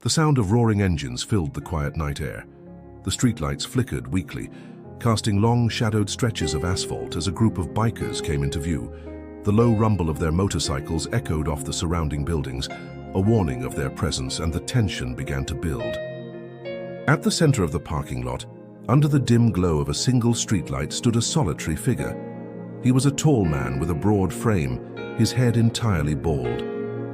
The sound of roaring engines filled the quiet night air. The streetlights flickered weakly, casting long, shadowed stretches of asphalt as a group of bikers came into view. The low rumble of their motorcycles echoed off the surrounding buildings, a warning of their presence, and the tension began to build. At the center of the parking lot, under the dim glow of a single streetlight, stood a solitary figure. He was a tall man with a broad frame, his head entirely bald.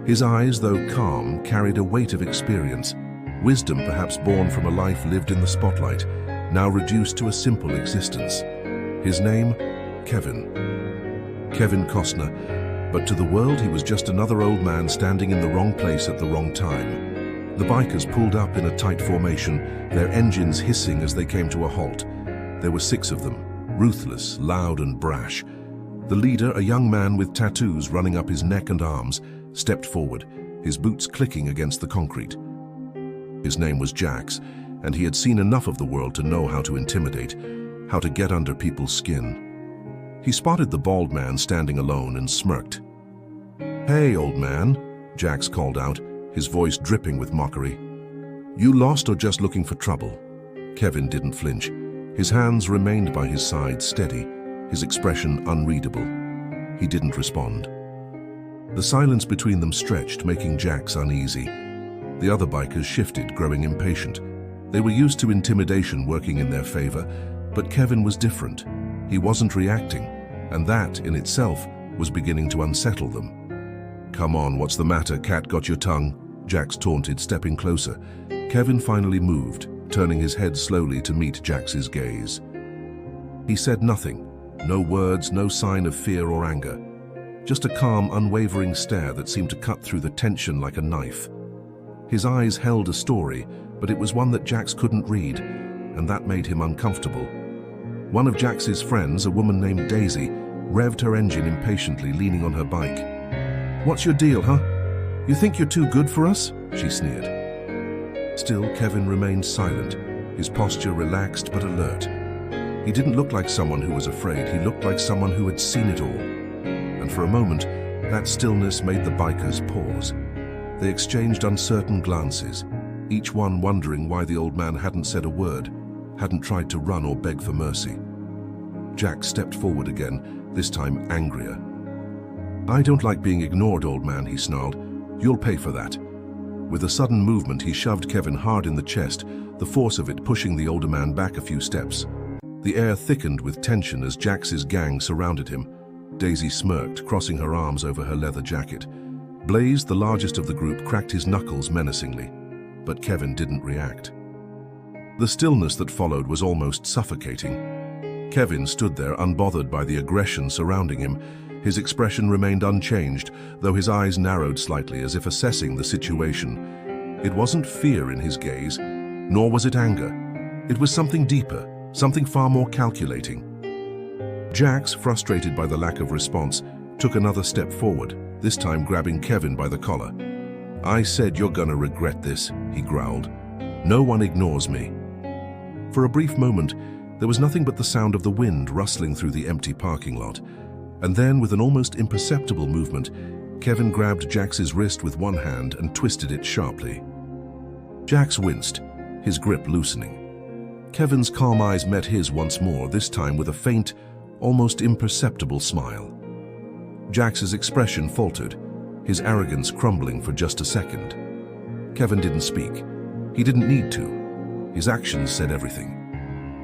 His eyes, though calm, carried a weight of experience, wisdom perhaps born from a life lived in the spotlight, now reduced to a simple existence. His name, Kevin Costner, but to the world he was just another old man standing in the wrong place at the wrong time. The bikers pulled up in a tight formation, their engines hissing as they came to a halt. There were 6 of them, ruthless, loud and brash. The leader, a young man with tattoos running up his neck and arms, stepped forward, his boots clicking against the concrete. His name was Jax, and he had seen enough of the world to know how to intimidate, how to get under people's skin. He spotted the bald man standing alone and smirked. "Hey, old man," Jax called out, his voice dripping with mockery. "You lost or just looking for trouble?" Kevin didn't flinch. His hands remained by his side, steady, his expression unreadable. He didn't respond. The silence between them stretched, making Jax uneasy. The other bikers shifted, growing impatient. They were used to intimidation working in their favor, but Kevin was different. He wasn't reacting, and that, in itself, was beginning to unsettle them. "Come on, what's the matter, cat got your tongue?" Jax taunted, stepping closer. Kevin finally moved, turning his head slowly to meet Jax's gaze. He said nothing, no words, no sign of fear or anger. Just a calm, unwavering stare that seemed to cut through the tension like a knife. His eyes held a story, but it was one that Jax couldn't read, and that made him uncomfortable. One of Jax's friends, a woman named Daisy, revved her engine impatiently, leaning on her bike. "What's your deal, huh? You think you're too good for us?" she sneered. Still, Kevin remained silent, his posture relaxed but alert. He didn't look like someone who was afraid, he looked like someone who had seen it all. And for a moment, that stillness made the bikers pause. They exchanged uncertain glances, each one wondering why the old man hadn't said a word, hadn't tried to run or beg for mercy. Jax stepped forward again, this time angrier. "I don't like being ignored, old man," he snarled. "You'll pay for that." With a sudden movement, he shoved Kevin hard in the chest, the force of it pushing the older man back a few steps. The air thickened with tension as Jax's gang surrounded him. Daisy smirked, crossing her arms over her leather jacket. Blaze, the largest of the group, cracked his knuckles menacingly, but Kevin didn't react. The stillness that followed was almost suffocating. Kevin stood there, unbothered by the aggression surrounding him. His expression remained unchanged, though his eyes narrowed slightly as if assessing the situation. It wasn't fear in his gaze, nor was it anger. It was something deeper, something far more calculating. Jax, frustrated by the lack of response, took another step forward, this time grabbing Kevin by the collar. "I said you're gonna regret this," he growled. "No one ignores me." For a brief moment, there was nothing but the sound of the wind rustling through the empty parking lot. And then, with an almost imperceptible movement, Kevin grabbed Jax's wrist with one hand and twisted it sharply. Jax winced, his grip loosening. Kevin's calm eyes met his once more, this time with a faint, almost imperceptible smile. Jax's expression faltered, his arrogance crumbling for just a second. Kevin didn't speak. He didn't need to. His actions said everything.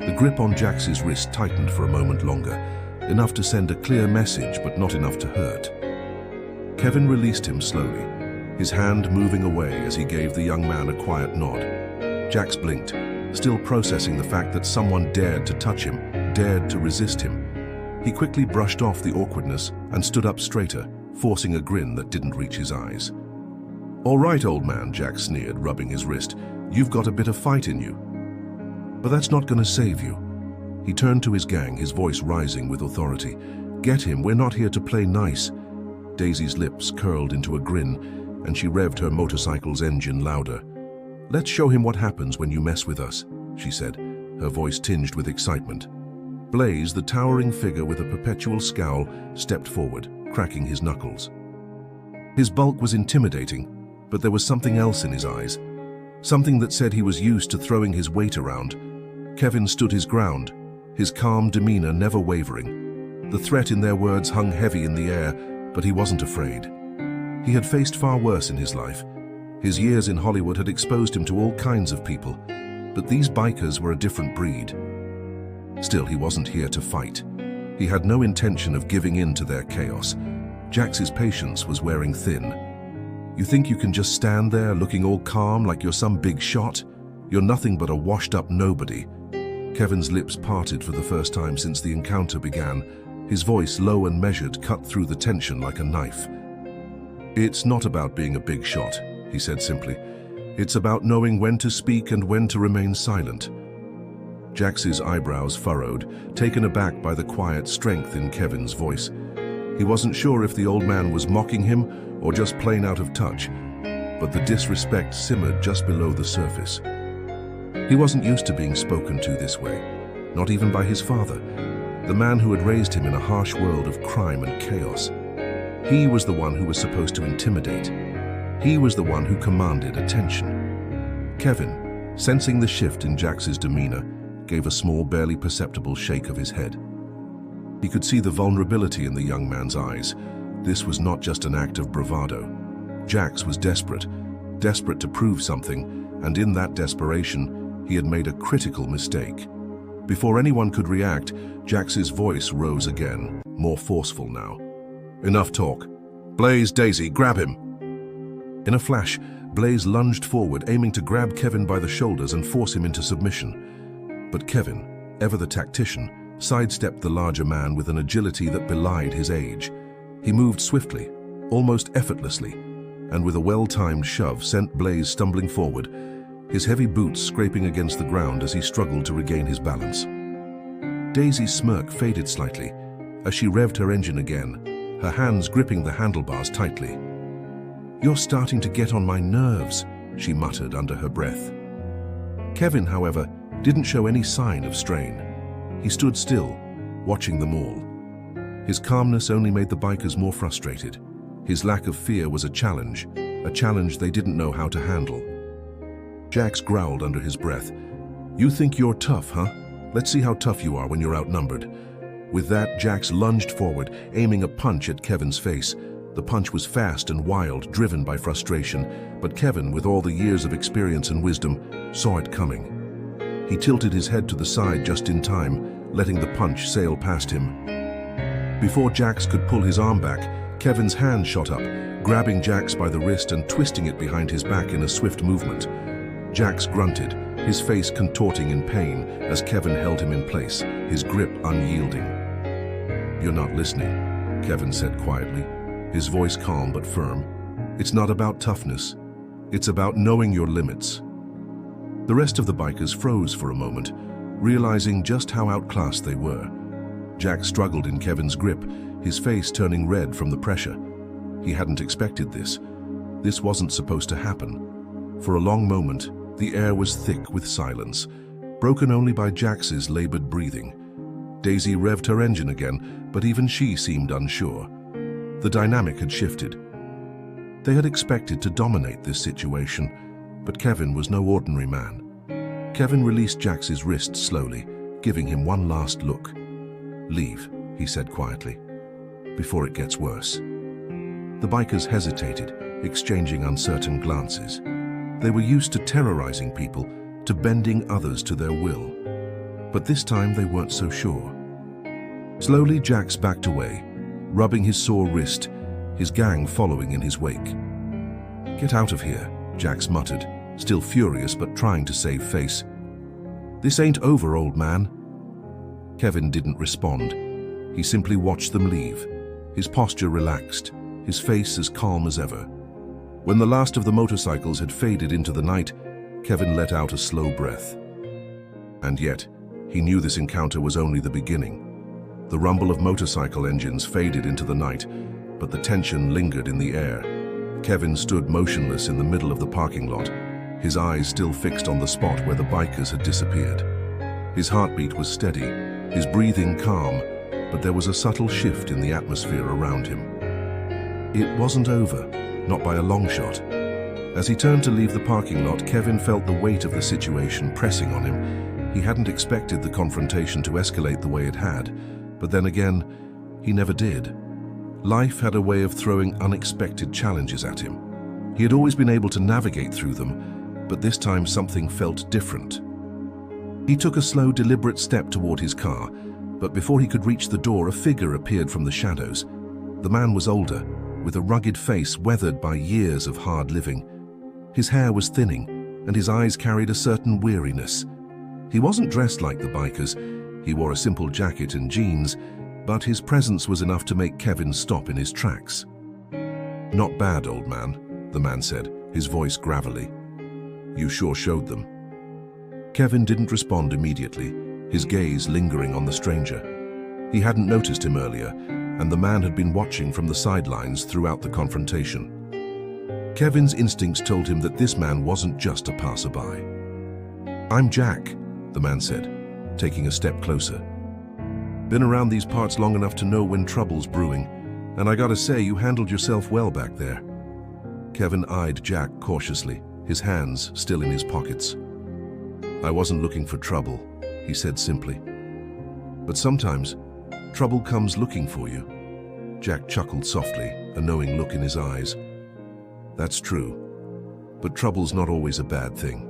The grip on Jax's wrist tightened for a moment longer, enough to send a clear message, but not enough to hurt. Kevin released him slowly, his hand moving away as he gave the young man a quiet nod. Jax blinked, still processing the fact that someone dared to touch him, dared to resist him. He quickly brushed off the awkwardness and stood up straighter, forcing a grin that didn't reach his eyes. "All right, old man," Jax sneered, rubbing his wrist. "You've got a bit of fight in you. But that's not gonna save you." He turned to his gang, his voice rising with authority. "Get him, we're not here to play nice." Daisy's lips curled into a grin, and she revved her motorcycle's engine louder. "Let's show him what happens when you mess with us," she said, her voice tinged with excitement. Blaze, the towering figure with a perpetual scowl, stepped forward, cracking his knuckles. His bulk was intimidating, but there was something else in his eyes. something that said he was used to throwing his weight around. Kevin stood his ground, his calm demeanor never wavering. The threat in their words hung heavy in the air, but he wasn't afraid. He had faced far worse in his life. His years in Hollywood had exposed him to all kinds of people, but these bikers were a different breed. Still, he wasn't here to fight. He had no intention of giving in to their chaos. Jax's patience was wearing thin. You think you can just stand there looking all calm like you're some big shot? You're nothing but a washed-up nobody. Kevin's lips parted for the first time since the encounter began. His voice, low and measured, cut through the tension like a knife. "It's not about being a big shot," he said simply. "It's about knowing when to speak and when to remain silent." Jax's eyebrows furrowed, taken aback by the quiet strength in Kevin's voice. He wasn't sure if the old man was mocking him or just plain out of touch, but the disrespect simmered just below the surface. He wasn't used to being spoken to this way, not even by his father, the man who had raised him in a harsh world of crime and chaos. He was the one who was supposed to intimidate. He was the one who commanded attention. Kevin, sensing the shift in Jax's demeanor, gave a small, barely perceptible shake of his head. He could see the vulnerability in the young man's eyes. This was not just an act of bravado. Jax was desperate to prove something, and in that desperation, he had made a critical mistake. Before anyone could react, Jax's voice rose again, more forceful now. "Enough talk. Blaze, Daisy, grab him!" In a flash, Blaze lunged forward, aiming to grab Kevin by the shoulders and force him into submission. But Kevin, ever the tactician, sidestepped the larger man with an agility that belied his age. He moved swiftly, almost effortlessly, and with a well-timed shove sent Blaze stumbling forward, his heavy boots scraping against the ground as he struggled to regain his balance. Daisy's smirk faded slightly as she revved her engine again, her hands gripping the handlebars tightly. "You're starting to get on my nerves," she muttered under her breath. Kevin, however, didn't show any sign of strain. He stood still, watching them all. His calmness only made the bikers more frustrated. His lack of fear was a challenge they didn't know how to handle. Jax growled under his breath. "You think you're tough, huh? Let's see how tough you are when you're outnumbered." With that, Jax lunged forward, aiming a punch at Kevin's face. The punch was fast and wild, driven by frustration, but Kevin, with all the years of experience and wisdom, saw it coming. He tilted his head to the side just in time, letting the punch sail past him. Before Jax could pull his arm back, Kevin's hand shot up, grabbing Jax by the wrist and twisting it behind his back in a swift movement. Jax grunted, his face contorting in pain as Kevin held him in place, his grip unyielding. "You're not listening," Kevin said quietly, his voice calm but firm. "It's not about toughness. It's about knowing your limits." The rest of the bikers froze for a moment, realizing just how outclassed they were. Jax struggled in Kevin's grip, his face turning red from the pressure. He hadn't expected this. This wasn't supposed to happen. For a long moment, the air was thick with silence, broken only by Jax's labored breathing. Daisy revved her engine again, but even she seemed unsure. The dynamic had shifted. They had expected to dominate this situation, but Kevin was no ordinary man. Kevin released Jax's wrist slowly, giving him one last look. "Leave," he said quietly, "before it gets worse." The bikers hesitated, exchanging uncertain glances. They were used to terrorizing people, to bending others to their will. But this time they weren't so sure. Slowly, Jax backed away, rubbing his sore wrist, his gang following in his wake. "Get out of here," Jax muttered, still furious but trying to save face. "This ain't over, old man." Kevin didn't respond. He simply watched them leave, his posture relaxed, his face as calm as ever. When the last of the motorcycles had faded into the night, Kevin let out a slow breath. And yet, he knew this encounter was only the beginning. The rumble of motorcycle engines faded into the night, but the tension lingered in the air. Kevin stood motionless in the middle of the parking lot, his eyes still fixed on the spot where the bikers had disappeared. His heartbeat was steady, his breathing calm, but there was a subtle shift in the atmosphere around him. It wasn't over, not by a long shot. As he turned to leave the parking lot, Kevin felt the weight of the situation pressing on him. He hadn't expected the confrontation to escalate the way it had, but then again, he never did. Life had a way of throwing unexpected challenges at him. He had always been able to navigate through them, but this time something felt different. He took a slow, deliberate step toward his car, but before he could reach the door, a figure appeared from the shadows. The man was older, with a rugged face weathered by years of hard living. His hair was thinning, and his eyes carried a certain weariness. He wasn't dressed like the bikers. He wore a simple jacket and jeans, but his presence was enough to make Kevin stop in his tracks. "Not bad, old man," the man said, his voice gravelly. "You sure showed them." Kevin didn't respond immediately, his gaze lingering on the stranger. He hadn't noticed him earlier, and the man had been watching from the sidelines throughout the confrontation. Kevin's instincts told him that this man wasn't just a passerby. "I'm Jack," the man said, taking a step closer. "Been around these parts long enough to know when trouble's brewing, and I gotta say, you handled yourself well back there." Kevin eyed Jack cautiously, his hands still in his pockets. "I wasn't looking for trouble," he said simply. "But sometimes, trouble comes looking for you." Jack chuckled softly, a knowing look in his eyes. "That's true, but trouble's not always a bad thing.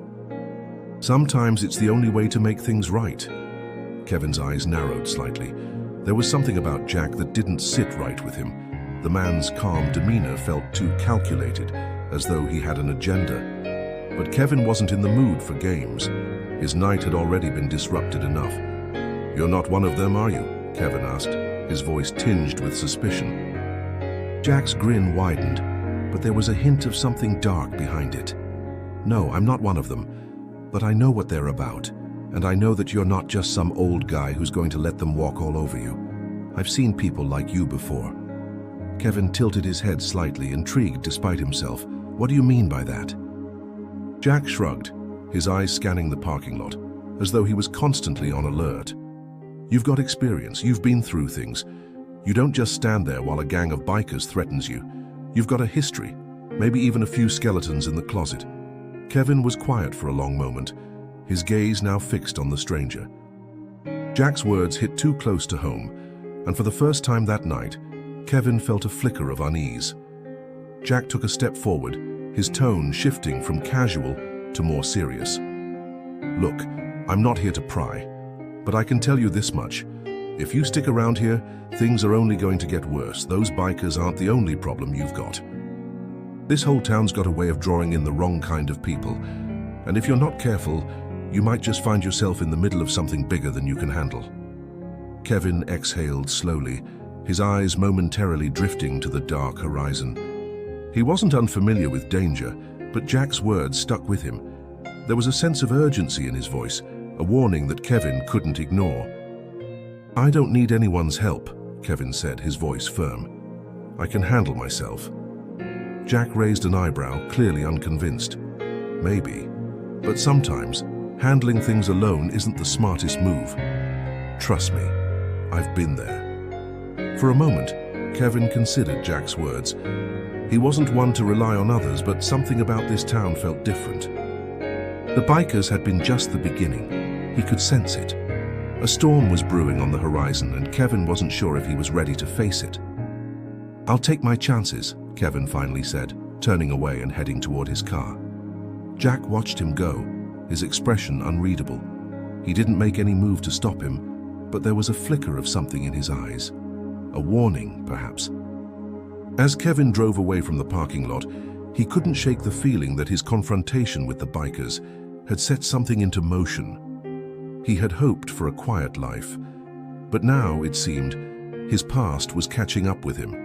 Sometimes it's the only way to make things right." Kevin's eyes narrowed slightly. There was something about Jack that didn't sit right with him. The man's calm demeanor felt too calculated, as though he had an agenda. But Kevin wasn't in the mood for games. His night had already been disrupted enough. "You're not one of them, are you?" Kevin asked, his voice tinged with suspicion. Jack's grin widened, but there was a hint of something dark behind it. "No, I'm not one of them, but I know what they're about, and I know that you're not just some old guy who's going to let them walk all over you. I've seen people like you before." Kevin tilted his head slightly, intrigued despite himself. "What do you mean by that?" Jack shrugged, his eyes scanning the parking lot, as though he was constantly on alert. "You've got experience, you've been through things. You don't just stand there while a gang of bikers threatens you. You've got a history, maybe even a few skeletons in the closet." Kevin was quiet for a long moment, his gaze now fixed on the stranger. Jack's words hit too close to home, and for the first time that night, Kevin felt a flicker of unease. Jack took a step forward, his tone shifting from casual to more serious. "Look, I'm not here to pry, but I can tell you this much. If you stick around here, things are only going to get worse. Those bikers aren't the only problem you've got. This whole town's got a way of drawing in the wrong kind of people, and if you're not careful, you might just find yourself in the middle of something bigger than you can handle." Kevin exhaled slowly, his eyes momentarily drifting to the dark horizon. He wasn't unfamiliar with danger, but Jack's words stuck with him. There was a sense of urgency in his voice, a warning that Kevin couldn't ignore. "I don't need anyone's help," Kevin said, his voice firm. "I can handle myself." Jack raised an eyebrow, clearly unconvinced. "Maybe, but sometimes handling things alone isn't the smartest move. Trust me, I've been there." For a moment, Kevin considered Jack's words. He wasn't one to rely on others, but something about this town felt different. The bikers had been just the beginning. He could sense it. A storm was brewing on the horizon, and Kevin wasn't sure if he was ready to face it. "I'll take my chances," Kevin finally said, turning away and heading toward his car. Jack watched him go, his expression unreadable. He didn't make any move to stop him, but there was a flicker of something in his eyes. A warning, perhaps. As Kevin drove away from the parking lot, he couldn't shake the feeling that his confrontation with the bikers had set something into motion. He had hoped for a quiet life, but now, it seemed, his past was catching up with him,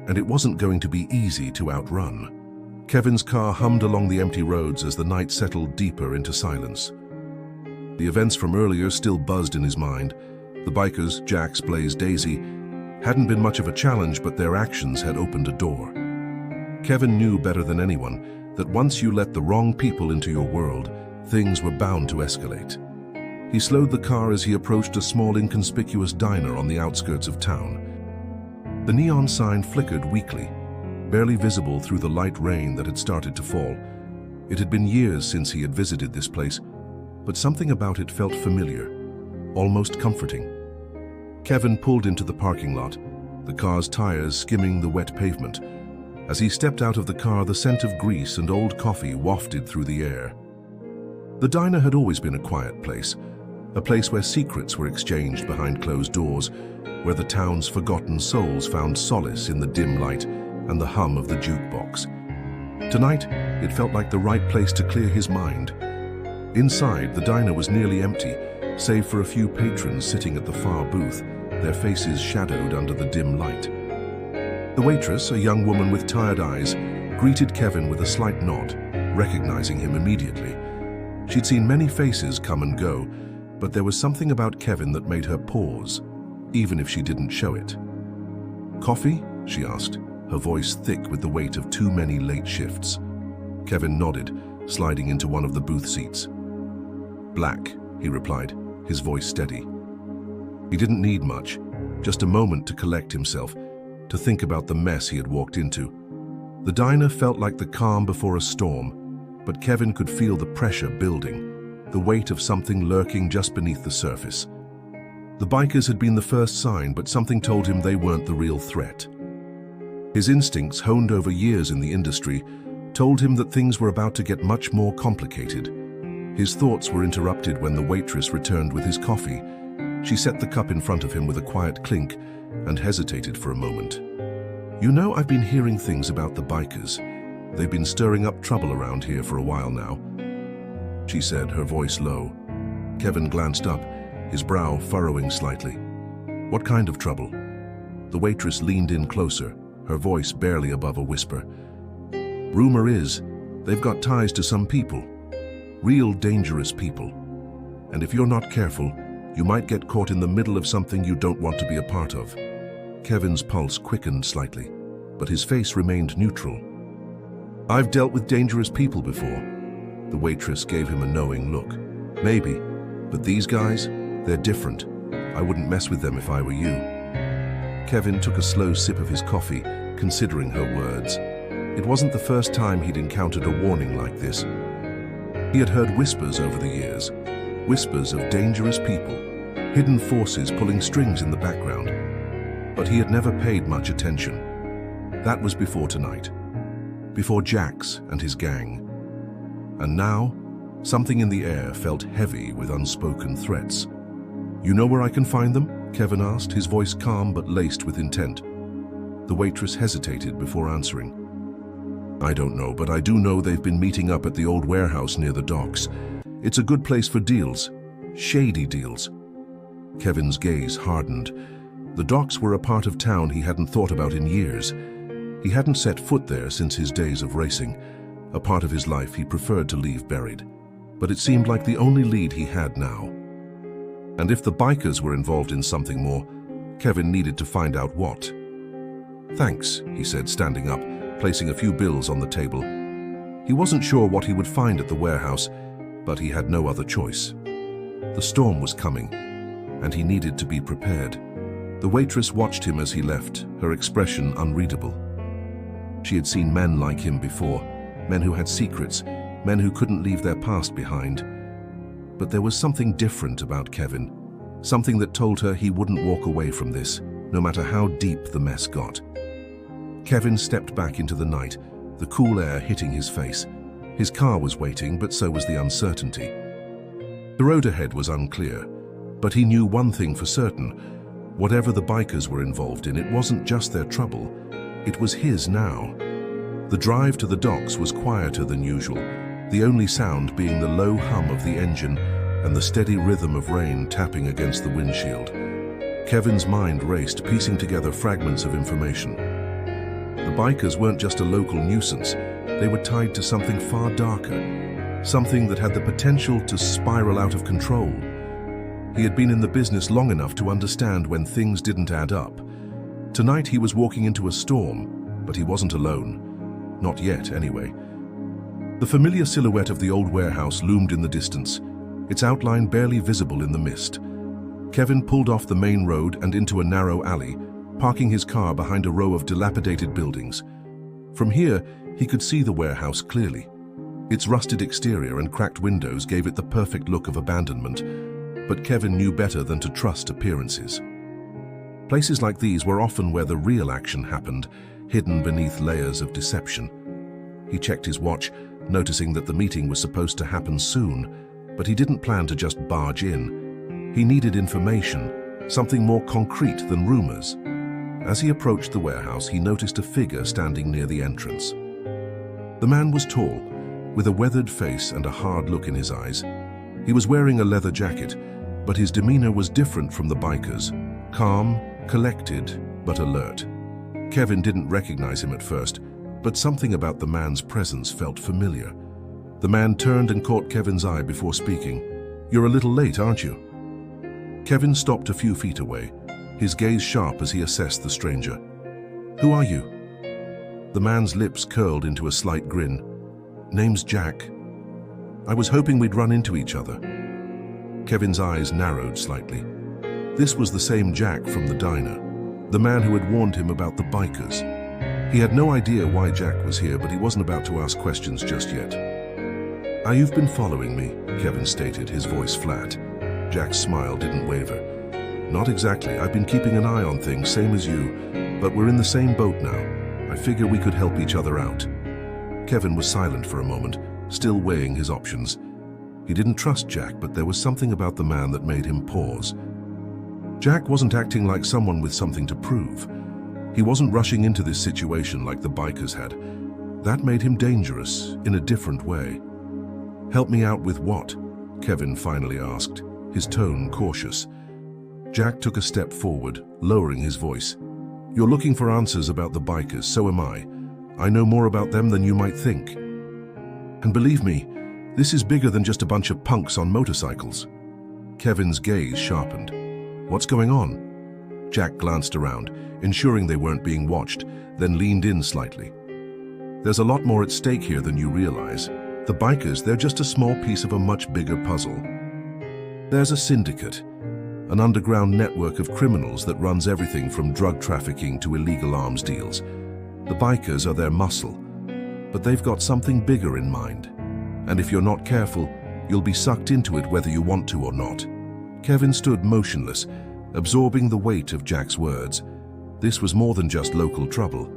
and it wasn't going to be easy to outrun. Kevin's car hummed along the empty roads as the night settled deeper into silence. The events from earlier still buzzed in his mind. The bikers, Jack's Blaze Daisy, hadn't been much of a challenge, but their actions had opened a door. Kevin knew better than anyone that once you let the wrong people into your world, things were bound to escalate. He slowed the car as he approached a small, inconspicuous diner on the outskirts of town. The neon sign flickered weakly. barely visible through the light rain that had started to fall. It had been years since he had visited this place, but something about it felt familiar, almost comforting. Kevin pulled into the parking lot, the car's tires skimming the wet pavement. As he stepped out of the car, the scent of grease and old coffee wafted through the air. The diner had always been a quiet place, a place where secrets were exchanged behind closed doors, where the town's forgotten souls found solace in the dim light and the hum of the jukebox. Tonight, it felt like the right place to clear his mind. Inside, the diner was nearly empty, save for a few patrons sitting at the far booth, their faces shadowed under the dim light. The waitress, a young woman with tired eyes, greeted Kevin with a slight nod, recognizing him immediately. She'd seen many faces come and go, but there was something about Kevin that made her pause, even if she didn't show it. "Coffee?" she asked, her voice thick with the weight of too many late shifts. Kevin nodded, sliding into one of the booth seats. "Black," he replied, his voice steady. He didn't need much, just a moment to collect himself, to think about the mess he had walked into. The diner felt like the calm before a storm, but Kevin could feel the pressure building, the weight of something lurking just beneath the surface. The bikers had been the first sign, but something told him they weren't the real threat. His instincts, honed over years in the industry, told him that things were about to get much more complicated. His thoughts were interrupted when the waitress returned with his coffee. She set the cup in front of him with a quiet clink and hesitated for a moment. "You know, I've been hearing things about the bikers. They've been stirring up trouble around here for a while now," she said, her voice low. Kevin glanced up, his brow furrowing slightly. "What kind of trouble?" The waitress leaned in closer, her voice barely above a whisper. "Rumor is, they've got ties to some people. Real dangerous people. And if you're not careful, you might get caught in the middle of something you don't want to be a part of." Kevin's pulse quickened slightly, but his face remained neutral. "I've dealt with dangerous people before." The waitress gave him a knowing look. "Maybe, but these guys, they're different. I wouldn't mess with them if I were you." Kevin took a slow sip of his coffee, considering her words. It wasn't the first time he'd encountered a warning like this. He had heard whispers over the years, whispers of dangerous people, hidden forces pulling strings in the background. But he had never paid much attention. That was before tonight, before Jax and his gang. And now, something in the air felt heavy with unspoken threats. "You know where I can find them?" Kevin asked, his voice calm but laced with intent. The waitress hesitated before answering. "I don't know, but I do know they've been meeting up at the old warehouse near the docks. It's a good place for deals, shady deals." Kevin's gaze hardened. The docks were a part of town he hadn't thought about in years. He hadn't set foot there since his days of racing, a part of his life he preferred to leave buried. But it seemed like the only lead he had now. And if the bikers were involved in something more, Kevin needed to find out what. "Thanks," he said, standing up, placing a few bills on the table. He wasn't sure what he would find at the warehouse, but he had no other choice. The storm was coming, and he needed to be prepared. The waitress watched him as he left, her expression unreadable. She had seen men like him before, men who had secrets, men who couldn't leave their past behind. But there was something different about Kevin, something that told her he wouldn't walk away from this, no matter how deep the mess got. Kevin stepped back into the night, the cool air hitting his face. His car was waiting, but so was the uncertainty. The road ahead was unclear, but he knew one thing for certain. Whatever the bikers were involved in, it wasn't just their trouble, it was his now. The drive to the docks was quieter than usual, the only sound being the low hum of the engine and the steady rhythm of rain tapping against the windshield. Kevin's mind raced, piecing together fragments of information. The bikers weren't just a local nuisance, they were tied to something far darker, something that had the potential to spiral out of control. He had been in the business long enough to understand when things didn't add up. Tonight he was walking into a storm, but he wasn't alone. Not yet, anyway. The familiar silhouette of the old warehouse loomed in the distance, its outline barely visible in the mist. Kevin pulled off the main road and into a narrow alley, parking his car behind a row of dilapidated buildings. From here, he could see the warehouse clearly. Its rusted exterior and cracked windows gave it the perfect look of abandonment, but Kevin knew better than to trust appearances. Places like these were often where the real action happened, hidden beneath layers of deception. He checked his watch, noticing that the meeting was supposed to happen soon, but he didn't plan to just barge in. He needed information, something more concrete than rumors. As he approached the warehouse, he noticed a figure standing near the entrance. The man was tall, with a weathered face and a hard look in his eyes. He was wearing a leather jacket, but his demeanor was different from the bikers, calm, collected, but alert. Kevin didn't recognize him at first, but something about the man's presence felt familiar. The man turned and caught Kevin's eye before speaking. "You're a little late, aren't you?" Kevin stopped a few feet away, his gaze sharp as he assessed the stranger. "Who are you?" The man's lips curled into a slight grin. "Name's Jack. I was hoping we'd run into each other." Kevin's eyes narrowed slightly. This was the same Jack from the diner, the man who had warned him about the bikers. He had no idea why Jack was here, but he wasn't about to ask questions just yet. "You've been following me," Kevin stated, his voice flat. Jack's smile didn't waver. "Not exactly. I've been keeping an eye on things, same as you, but we're in the same boat now. I figure we could help each other out." Kevin was silent for a moment, still weighing his options. He didn't trust Jack, but there was something about the man that made him pause. Jack wasn't acting like someone with something to prove. He wasn't rushing into this situation like the bikers had. That made him dangerous in a different way. "Help me out with what?" Kevin finally asked, his tone cautious. Jack took a step forward, lowering his voice. "You're looking for answers about the bikers, so am I. I know more about them than you might think. And believe me, this is bigger than just a bunch of punks on motorcycles." Kevin's gaze sharpened. "What's going on?" Jack glanced around, ensuring they weren't being watched, then leaned in slightly. "There's a lot more at stake here than you realize. The bikers, they're just a small piece of a much bigger puzzle. There's a syndicate, an underground network of criminals that runs everything from drug trafficking to illegal arms deals. The bikers are their muscle, but they've got something bigger in mind. And if you're not careful, you'll be sucked into it whether you want to or not." Kevin stood motionless, absorbing the weight of Jack's words. This was more than just local trouble.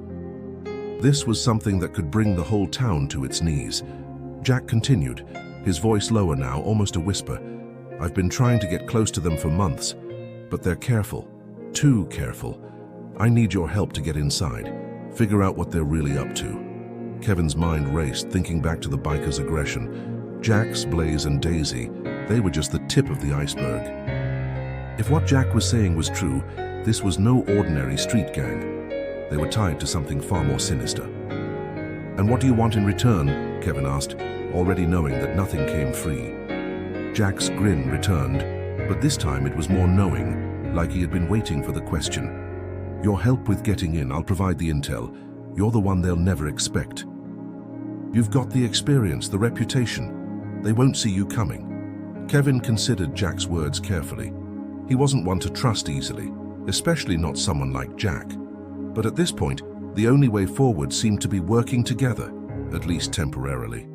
This was something that could bring the whole town to its knees. Jack continued, his voice lower now, almost a whisper. "I've been trying to get close to them for months, but they're careful, too careful. I need your help to get inside, figure out what they're really up to." Kevin's mind raced, thinking back to the bikers' aggression. Jack's, Blaze, and Daisy, they were just the tip of the iceberg. If what Jack was saying was true, this was no ordinary street gang. They were tied to something far more sinister. "And what do you want in return?" Kevin asked, already knowing that nothing came free. Jack's grin returned, but this time it was more knowing, like he had been waiting for the question. "Your help with getting in, I'll provide the intel. You're the one they'll never expect. You've got the experience, the reputation. They won't see you coming." Kevin considered Jack's words carefully. He wasn't one to trust easily, especially not someone like Jack. But at this point, the only way forward seemed to be working together, at least temporarily.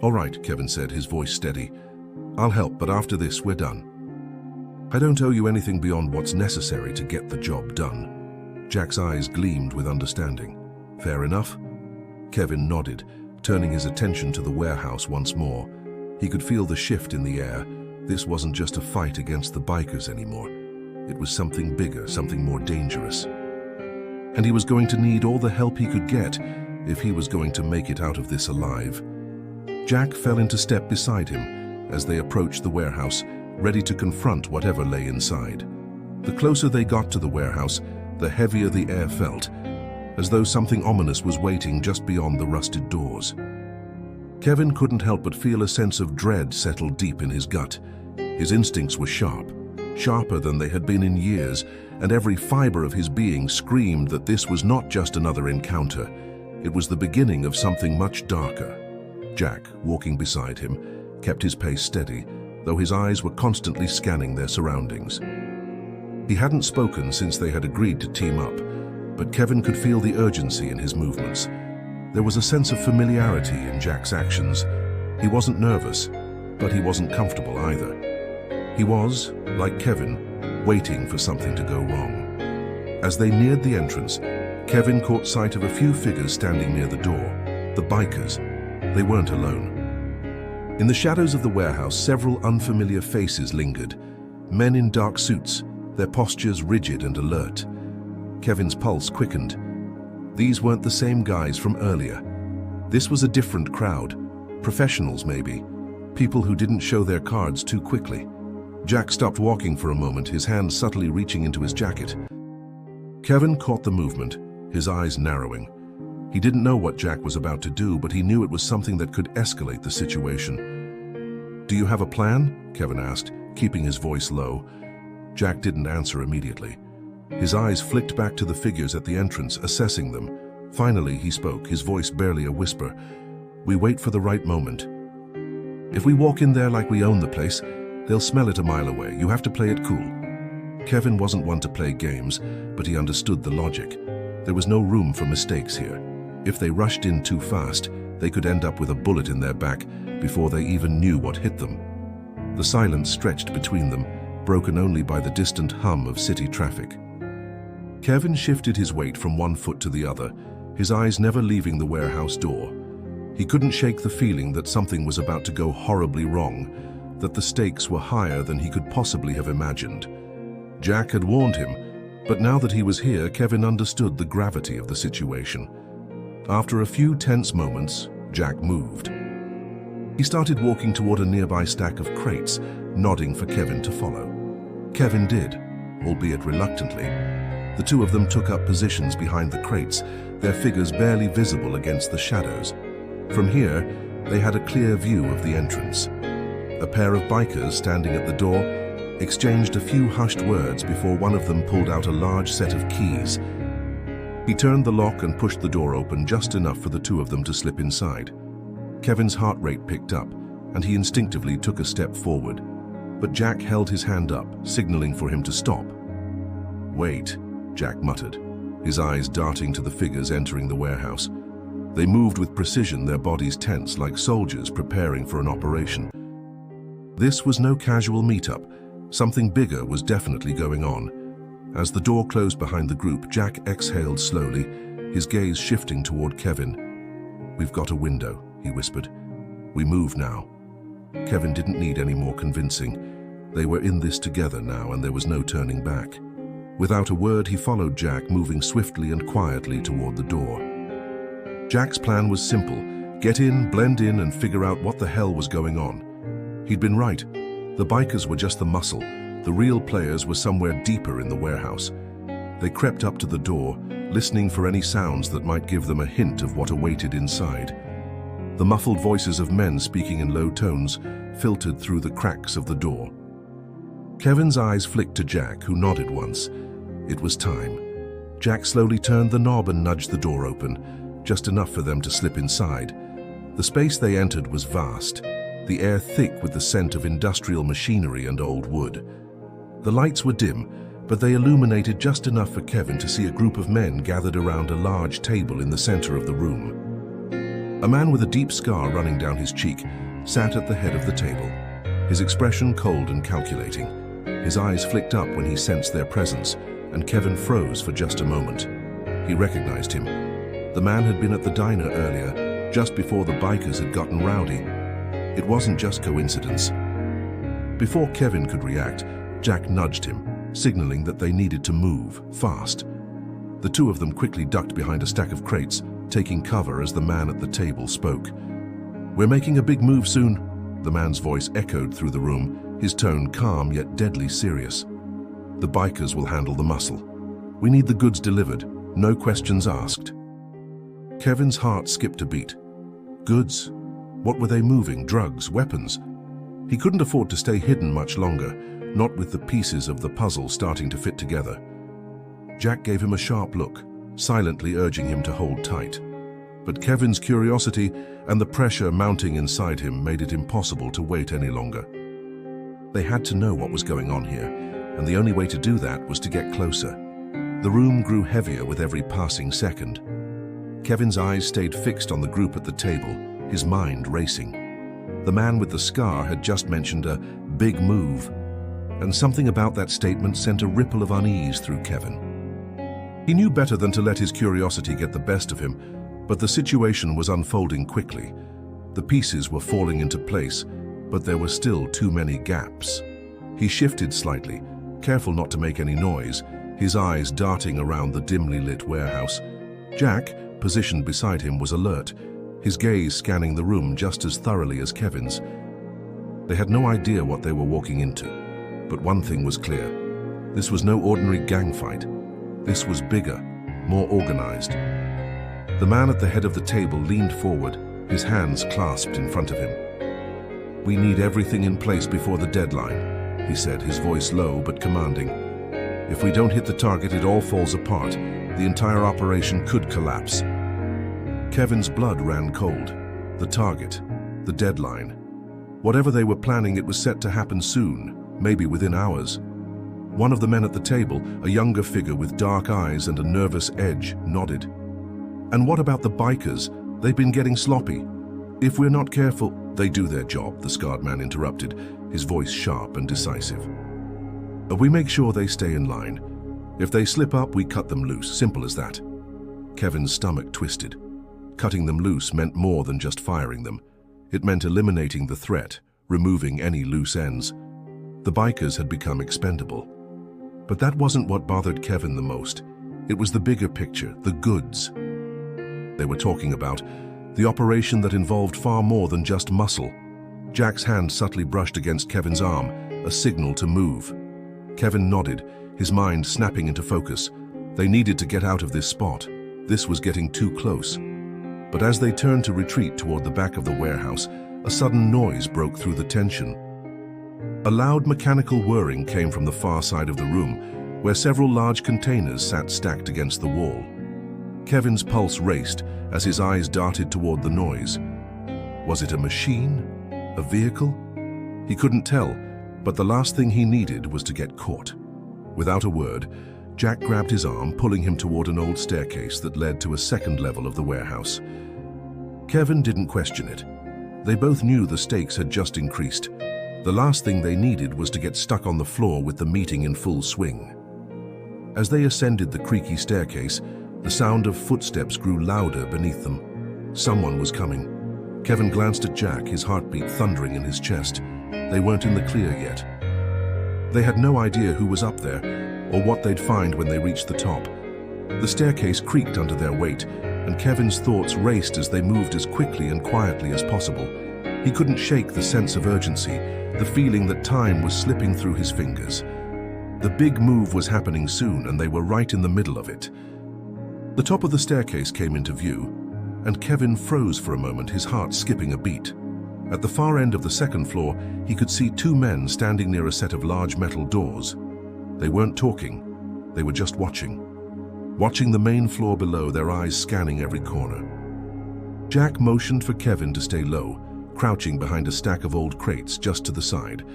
"All right," Kevin said, his voice steady. "I'll help, but after this, we're done. I don't owe you anything beyond what's necessary to get the job done." Jack's eyes gleamed with understanding. "Fair enough?" Kevin nodded, turning his attention to the warehouse once more. He could feel the shift in the air. This wasn't just a fight against the bikers anymore. It was something bigger, something more dangerous. And he was going to need all the help he could get if he was going to make it out of this alive. Jack fell into step beside him as they approached the warehouse, ready to confront whatever lay inside. The closer they got to the warehouse, the heavier the air felt, as though something ominous was waiting just beyond the rusted doors. Kevin couldn't help but feel a sense of dread settle deep in his gut. His instincts were sharp, sharper than they had been in years, and every fiber of his being screamed that this was not just another encounter. It was the beginning of something much darker. Jack, walking beside him, kept his pace steady, though his eyes were constantly scanning their surroundings. He hadn't spoken since they had agreed to team up, but Kevin could feel the urgency in his movements. There was a sense of familiarity in Jack's actions. He wasn't nervous, but he wasn't comfortable either. He was, like Kevin, waiting for something to go wrong. As they neared the entrance, Kevin caught sight of a few figures standing near the door. The bikers. They weren't alone. In the shadows of the warehouse, several unfamiliar faces lingered. Men in dark suits, their postures rigid and alert. Kevin's pulse quickened. These weren't the same guys from earlier. This was a different crowd. Professionals, maybe. People who didn't show their cards too quickly. Jack stopped walking for a moment, his hand subtly reaching into his jacket. Kevin caught the movement, his eyes narrowing. He didn't know what Jack was about to do, but he knew it was something that could escalate the situation. "Do you have a plan?" Kevin asked, keeping his voice low. Jack didn't answer immediately. His eyes flicked back to the figures at the entrance, assessing them. Finally, he spoke, his voice barely a whisper. "We wait for the right moment. If we walk in there like we own the place, they'll smell it a mile away. You have to play it cool." Kevin wasn't one to play games, but he understood the logic. There was no room for mistakes here. If they rushed in too fast, they could end up with a bullet in their back before they even knew what hit them. The silence stretched between them, broken only by the distant hum of city traffic. Kevin shifted his weight from one foot to the other, his eyes never leaving the warehouse door. He couldn't shake the feeling that something was about to go horribly wrong, that the stakes were higher than he could possibly have imagined. Jack had warned him, but now that he was here, Kevin understood the gravity of the situation. After a few tense moments, Jack moved. He started walking toward a nearby stack of crates, nodding for Kevin to follow. Kevin did, albeit reluctantly. The two of them took up positions behind the crates, their figures barely visible against the shadows. From here, they had a clear view of the entrance. A pair of bikers standing at the door exchanged a few hushed words before one of them pulled out a large set of keys. He turned the lock and pushed the door open just enough for the two of them to slip inside. Kevin's heart rate picked up, and he instinctively took a step forward. But Jack held his hand up, signaling for him to stop. "Wait," Jack muttered, his eyes darting to the figures entering the warehouse. They moved with precision, their bodies tense like soldiers preparing for an operation. This was no casual meetup. Something bigger was definitely going on. As the door closed behind the group, Jack exhaled slowly, his gaze shifting toward Kevin. "We've got a window," he whispered. "We move now." Kevin didn't need any more convincing. They were in this together now, and there was no turning back. Without a word, he followed Jack, moving swiftly and quietly toward the door. Jack's plan was simple: get in, blend in, and figure out what the hell was going on. He'd been right. The bikers were just the muscle. The real players were somewhere deeper in the warehouse. They crept up to the door, listening for any sounds that might give them a hint of what awaited inside. The muffled voices of men speaking in low tones filtered through the cracks of the door. Kevin's eyes flicked to Jack, who nodded once. It was time. Jack slowly turned the knob and nudged the door open, just enough for them to slip inside. The space they entered was vast, the air thick with the scent of industrial machinery and old wood. The lights were dim, but they illuminated just enough for Kevin to see a group of men gathered around a large table in the center of the room. A man with a deep scar running down his cheek sat at the head of the table, his expression cold and calculating. His eyes flicked up when he sensed their presence, and Kevin froze for just a moment. He recognized him. The man had been at the diner earlier, just before the bikers had gotten rowdy. It wasn't just coincidence. Before Kevin could react, Jack nudged him, signaling that they needed to move, fast. The two of them quickly ducked behind a stack of crates, taking cover as the man at the table spoke. "We're making a big move soon," the man's voice echoed through the room, his tone calm yet deadly serious. "The bikers will handle the muscle. We need the goods delivered, no questions asked." Kevin's heart skipped a beat. Goods? What were they moving? Drugs? Weapons? He couldn't afford to stay hidden much longer, not with the pieces of the puzzle starting to fit together. Jack gave him a sharp look, silently urging him to hold tight. But Kevin's curiosity and the pressure mounting inside him made it impossible to wait any longer. They had to know what was going on here, and the only way to do that was to get closer. The room grew heavier with every passing second. Kevin's eyes stayed fixed on the group at the table, his mind racing. The man with the scar had just mentioned a big move, and something about that statement sent a ripple of unease through Kevin. He knew better than to let his curiosity get the best of him, but the situation was unfolding quickly. The pieces were falling into place, but there were still too many gaps. He shifted slightly, careful not to make any noise, his eyes darting around the dimly lit warehouse. Jack, positioned beside him, was alert, his gaze scanning the room just as thoroughly as Kevin's. They had no idea what they were walking into, but one thing was clear. This was no ordinary gang fight. This was bigger, more organized. The man at the head of the table leaned forward, his hands clasped in front of him. "We need everything in place before the deadline," he said, his voice low but commanding. "If we don't hit the target, it all falls apart. The entire operation could collapse." Kevin's blood ran cold. The target, the deadline. Whatever they were planning, it was set to happen soon, maybe within hours. One of the men at the table, a younger figure with dark eyes and a nervous edge, nodded. "And what about the bikers? They've been getting sloppy. If we're not careful—" "They do their job," the scarred man interrupted, his voice sharp and decisive. "We make sure they stay in line. If they slip up, we cut them loose, simple as that." Kevin's stomach twisted. Cutting them loose meant more than just firing them. It meant eliminating the threat, removing any loose ends. The bikers had become expendable. But that wasn't what bothered Kevin the most. It was the bigger picture, the goods they were talking about, the operation that involved far more than just muscle. Jack's hand subtly brushed against Kevin's arm, a signal to move. Kevin nodded, his mind snapping into focus. They needed to get out of this spot. This was getting too close. But as they turned to retreat toward the back of the warehouse, a sudden noise broke through the tension. A loud mechanical whirring came from the far side of the room, where several large containers sat stacked against the wall. Kevin's pulse raced as his eyes darted toward the noise. Was it a machine? A vehicle? He couldn't tell, but the last thing he needed was to get caught. Without a word, Jack grabbed his arm, pulling him toward an old staircase that led to a second level of the warehouse. Kevin didn't question it. They both knew the stakes had just increased. The last thing they needed was to get stuck on the floor with the meeting in full swing. As they ascended the creaky staircase, the sound of footsteps grew louder beneath them. Someone was coming. Kevin glanced at Jack, his heartbeat thundering in his chest. They weren't in the clear yet. They had no idea who was up there, or what they'd find when they reached the top. The staircase creaked under their weight, and Kevin's thoughts raced as they moved as quickly and quietly as possible. He couldn't shake the sense of urgency, the feeling that time was slipping through his fingers. The big move was happening soon, and they were right in the middle of it. The top of the staircase came into view, and Kevin froze for a moment, his heart skipping a beat. At the far end of the second floor, he could see two men standing near a set of large metal doors. They weren't talking, they were just watching. Watching the main floor below, their eyes scanning every corner. Jack motioned for Kevin to stay low, crouching behind a stack of old crates just to the side.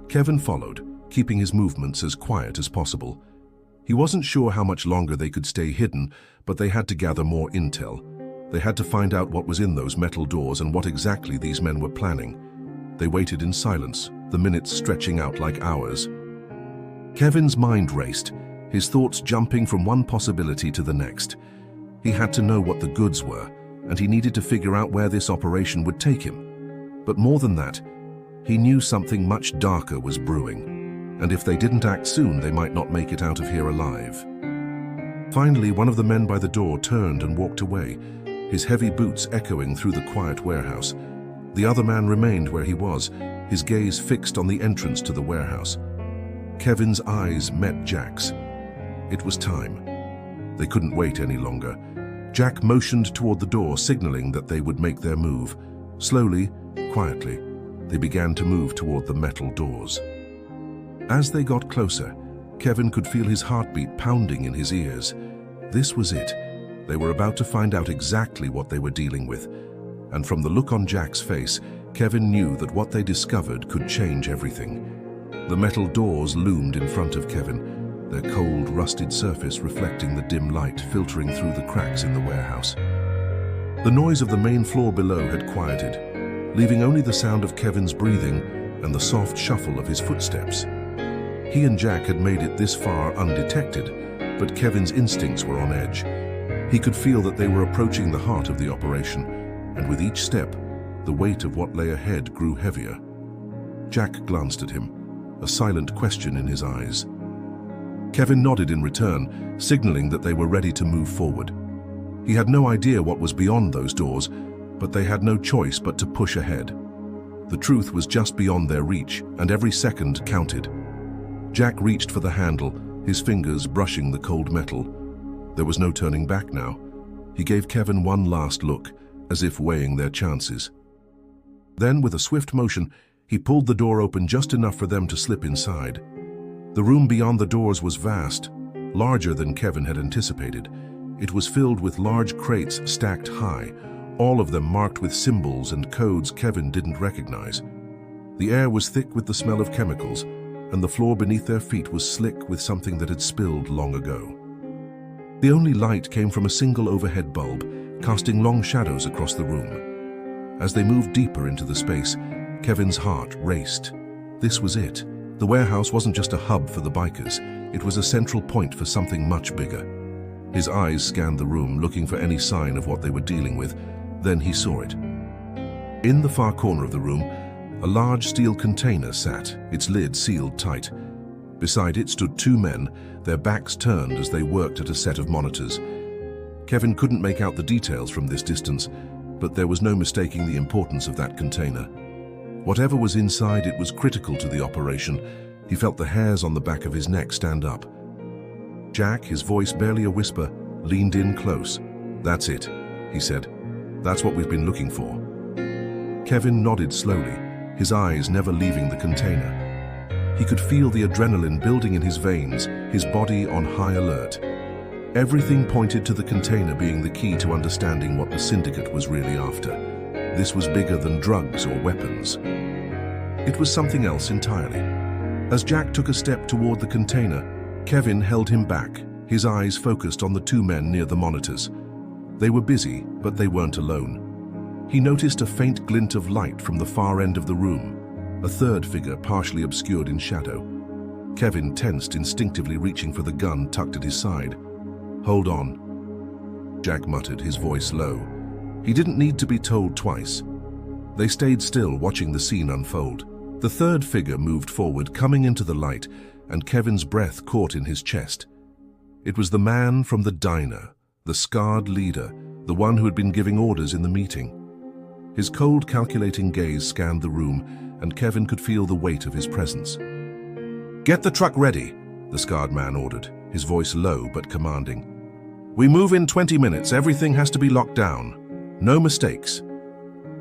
Kevin followed, keeping his movements as quiet as possible. He wasn't sure how much longer they could stay hidden, but they had to gather more intel. They had to find out what was in those metal doors and what exactly these men were planning. They waited in silence, the minutes stretching out like hours. Kevin's mind raced, his thoughts jumping from one possibility to the next. He had to know what the goods were, and he needed to figure out where this operation would take him. But more than that, he knew something much darker was brewing, and if they didn't act soon, they might not make it out of here alive. Finally, one of the men by the door turned and walked away, his heavy boots echoing through the quiet warehouse. The other man remained where he was, his gaze fixed on the entrance to the warehouse. Kevin's eyes met Jack's. It was time. They couldn't wait any longer. Jack motioned toward the door, signaling that they would make their move. Slowly, quietly, they began to move toward the metal doors. As they got closer, Kevin could feel his heartbeat pounding in his ears. This was it. They were about to find out exactly what they were dealing with. And from the look on Jack's face, Kevin knew that what they discovered could change everything. The metal doors loomed in front of Kevin, their cold, rusted surface reflecting the dim light filtering through the cracks in the warehouse. The noise of the main floor below had quieted, leaving only the sound of Kevin's breathing and the soft shuffle of his footsteps. He and Jack had made it this far undetected, but Kevin's instincts were on edge. He could feel that they were approaching the heart of the operation, and with each step, the weight of what lay ahead grew heavier. Jack glanced at him, a silent question in his eyes. Kevin nodded in return, signaling that they were ready to move forward. He had no idea what was beyond those doors, but they had no choice but to push ahead. The truth was just beyond their reach, and every second counted. Jack reached for the handle, his fingers brushing the cold metal. There was no turning back now. He gave Kevin one last look, as if weighing their chances. Then, with a swift motion, he pulled the door open just enough for them to slip inside. The room beyond the doors was vast, larger than Kevin had anticipated. It was filled with large crates stacked high, all of them marked with symbols and codes Kevin didn't recognize. The air was thick with the smell of chemicals, and the floor beneath their feet was slick with something that had spilled long ago. The only light came from a single overhead bulb, casting long shadows across the room. As they moved deeper into the space, Kevin's heart raced. This was it. The warehouse wasn't just a hub for the bikers, it was a central point for something much bigger. His eyes scanned the room, looking for any sign of what they were dealing with. Then he saw it. In the far corner of the room, a large steel container sat, its lid sealed tight. Beside it stood two men, their backs turned as they worked at a set of monitors. Kevin couldn't make out the details from this distance, but there was no mistaking the importance of that container. Whatever was inside, it was critical to the operation. He felt the hairs on the back of his neck stand up. Jack, his voice barely a whisper, leaned in close. "That's it," he said. "That's what we've been looking for." Kevin nodded slowly, his eyes never leaving the container. He could feel the adrenaline building in his veins, his body on high alert. Everything pointed to the container being the key to understanding what the syndicate was really after. This was bigger than drugs or weapons. It was something else entirely. As Jack took a step toward the container, Kevin held him back, his eyes focused on the two men near the monitors. They were busy, but they weren't alone. He noticed a faint glint of light from the far end of the room, a third figure partially obscured in shadow. Kevin tensed, instinctively reaching for the gun tucked at his side. "Hold on," Jack muttered, his voice low. He didn't need to be told twice. They stayed still, watching the scene unfold. The third figure moved forward, coming into the light, and Kevin's breath caught in his chest. It was the man from the diner, the scarred leader, the one who had been giving orders in the meeting. His cold, calculating gaze scanned the room, and Kevin could feel the weight of his presence. "Get the truck ready," the scarred man ordered, his voice low but commanding. "We move in 20 minutes. Everything has to be locked down. No mistakes."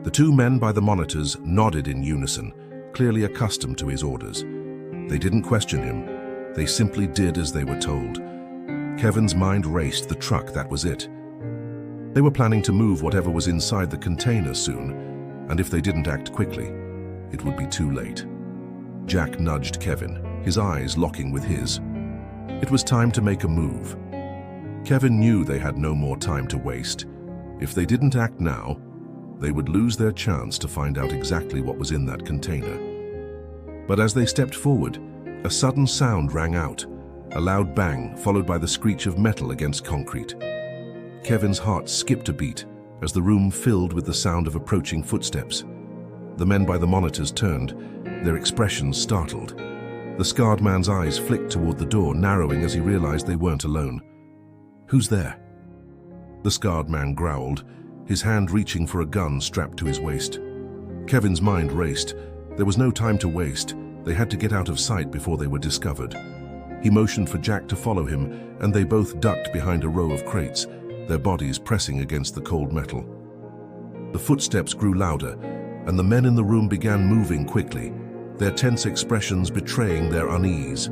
The two men by the monitors nodded in unison, clearly accustomed to his orders. They didn't question him. They simply did as they were told. Kevin's mind raced. The truck, that was it. They were planning to move whatever was inside the container soon, and if they didn't act quickly, it would be too late. Jack nudged Kevin, his eyes locking with his. It was time to make a move. Kevin knew they had no more time to waste. If they didn't act now, they would lose their chance to find out exactly what was in that container. But as they stepped forward, a sudden sound rang out, a loud bang followed by the screech of metal against concrete. Kevin's heart skipped a beat as the room filled with the sound of approaching footsteps. The men by the monitors turned, their expressions startled. The scarred man's eyes flicked toward the door, narrowing as he realized they weren't alone. "Who's there?" The scarred man growled, his hand reaching for a gun strapped to his waist. Kevin's mind raced. There was no time to waste. They had to get out of sight before they were discovered. He motioned for Jack to follow him, and they both ducked behind a row of crates, their bodies pressing against the cold metal. The footsteps grew louder, and the men in the room began moving quickly, their tense expressions betraying their unease.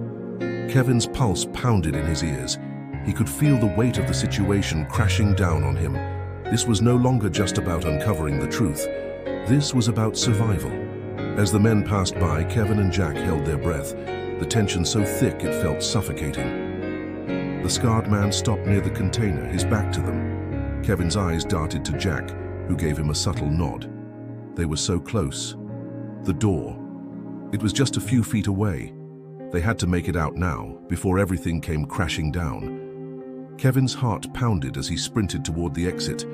Kevin's pulse pounded in his ears. He could feel the weight of the situation crashing down on him. This was no longer just about uncovering the truth. This was about survival. As the men passed by, Kevin and Jack held their breath, the tension so thick it felt suffocating. The scarred man stopped near the container, his back to them. Kevin's eyes darted to Jack, who gave him a subtle nod. They were so close. The door. It was just a few feet away. They had to make it out now, before everything came crashing down. Kevin's heart pounded as he sprinted toward the exit.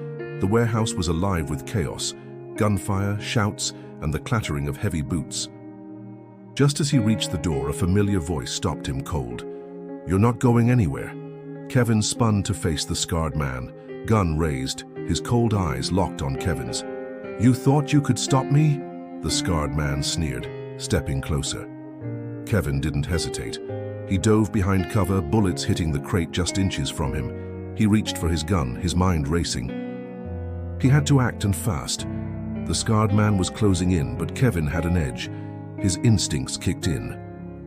The warehouse was alive with chaos, gunfire, shouts, and the clattering of heavy boots. Just as he reached the door, a familiar voice stopped him cold. "You're not going anywhere." Kevin spun to face the scarred man, gun raised, his cold eyes locked on Kevin's. "You thought you could stop me?" the scarred man sneered, stepping closer. Kevin didn't hesitate. He dove behind cover, bullets hitting the crate just inches from him. He reached for his gun, his mind racing. He had to act, and fast. The scarred man was closing in, but Kevin had an edge. His instincts kicked in.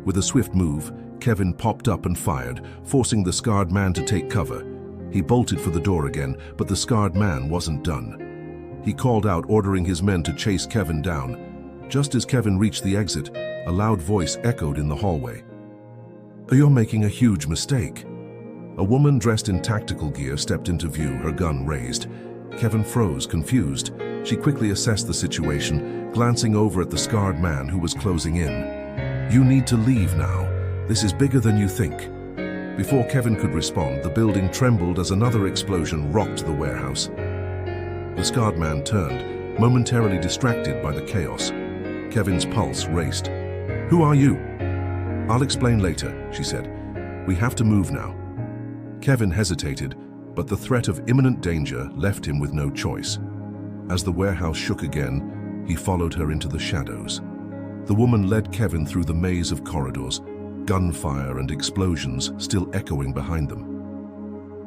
With a swift move, Kevin popped up and fired, forcing the scarred man to take cover. He bolted for the door again, but the scarred man wasn't done. He called out, ordering his men to chase Kevin down. Just as Kevin reached the exit, a loud voice echoed in the hallway. "You're making a huge mistake." A woman dressed in tactical gear stepped into view, her gun raised. Kevin froze, confused. She quickly assessed the situation, glancing over at the scarred man who was closing in. "You need to leave now. This is bigger than you think." Before Kevin could respond, the building trembled as another explosion rocked the warehouse. The scarred man turned, momentarily distracted by the chaos. Kevin's pulse raced. "Who are you?" "I'll explain later," she said. "We have to move now." Kevin hesitated, but the threat of imminent danger left him with no choice. As the warehouse shook again, he followed her into the shadows. The woman led Kevin through the maze of corridors, gunfire and explosions still echoing behind them.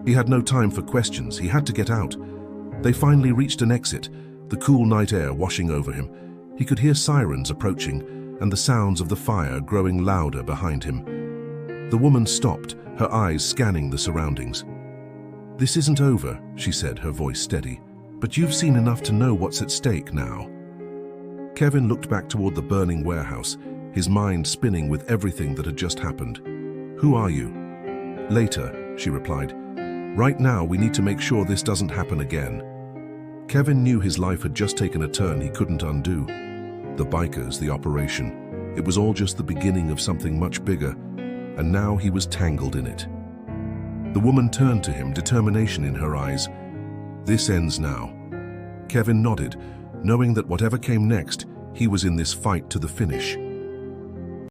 He had no time for questions. He had to get out. They finally reached an exit, the cool night air washing over him. He could hear sirens approaching and the sounds of the fire growing louder behind him. The woman stopped, her eyes scanning the surroundings. "This isn't over," she said, her voice steady. "But you've seen enough to know what's at stake now." Kevin looked back toward the burning warehouse, his mind spinning with everything that had just happened. "Who are you?" "Later," she replied. "Right now, we need to make sure this doesn't happen again." Kevin knew his life had just taken a turn he couldn't undo. The bikers, the operation. It was all just the beginning of something much bigger, and now he was tangled in it. The woman turned to him, determination in her eyes. "This ends now." Kevin nodded, knowing that whatever came next, he was in this fight to the finish.